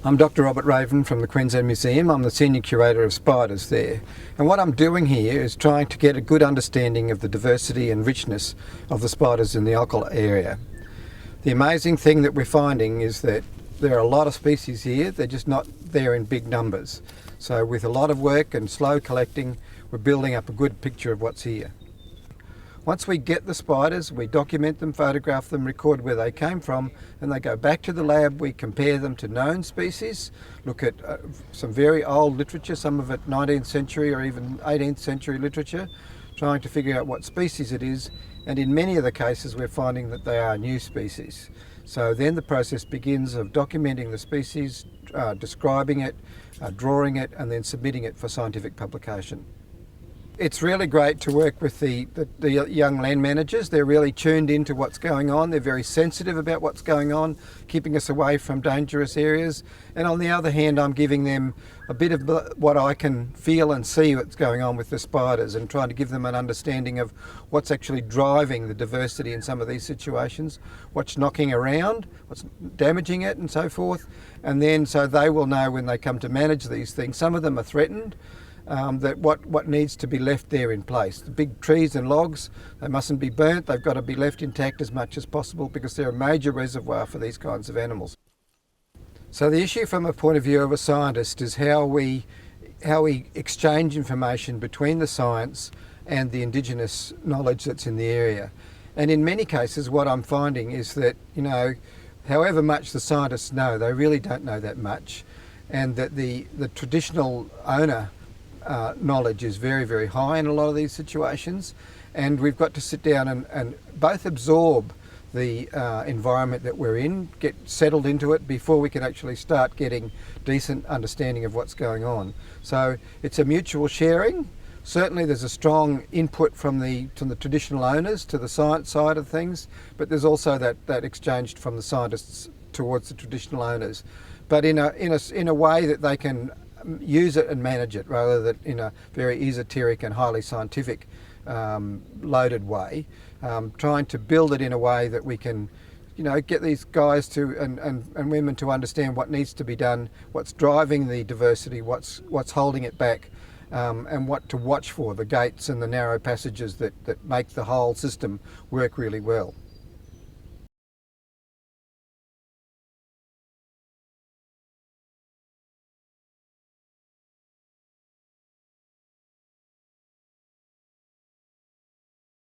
I'm Dr. Robert Raven from the Queensland Museum. I'm the Senior Curator of Spiders there. And what I'm doing here is trying to get a good understanding of the diversity and richness of the spiders in the Olkola area. The amazing thing that we're finding is that there are a lot of species here, they're just not there in big numbers. So with a lot of work and slow collecting, we're building up a good picture of what's here. Once we get the spiders, we document them, photograph them, record where they came from, and they go back to the lab. We compare them to known species, look at some very old literature, some of it 19th century or even 18th century literature, trying to figure out what species it is. And in many of the cases, we're finding that they are new species. So then the process begins of documenting the species, describing it, drawing it, and then submitting it for scientific publication. It's really great to work with the young land managers. They're really tuned into what's going on. They're very sensitive about what's going on, keeping us away from dangerous areas. And on the other hand, I'm giving them a bit of what I can feel and see what's going on with the spiders and trying to give them an understanding of what's actually driving the diversity in some of these situations, what's knocking around, what's damaging it and so forth. And then so they will know when they come to manage these things. Some of them are threatened. That what needs to be left there in place. The big trees and logs, they mustn't be burnt, they've got to be left intact as much as possible because they're a major reservoir for these kinds of animals. So the issue from a point of view of a scientist is how we exchange information between the science and the Indigenous knowledge that's in the area. And in many cases what I'm finding is that, however much the scientists know, they really don't know that much, and that the traditional owner knowledge is very, very high in a lot of these situations, and we've got to sit down and both absorb the environment that we're in, get settled into it before we can actually start getting decent understanding of what's going on. So it's a mutual sharing. Certainly there's a strong input from the traditional owners to the science side of things, but there's also that exchange from the scientists towards the traditional owners, but in a way that they can use it and manage it rather than in a very esoteric and highly scientific loaded way, trying to build it in a way that we can get these guys to and women to understand what needs to be done, what's driving the diversity, what's holding it back, and what to watch for, the gates and the narrow passages that make the whole system work really well.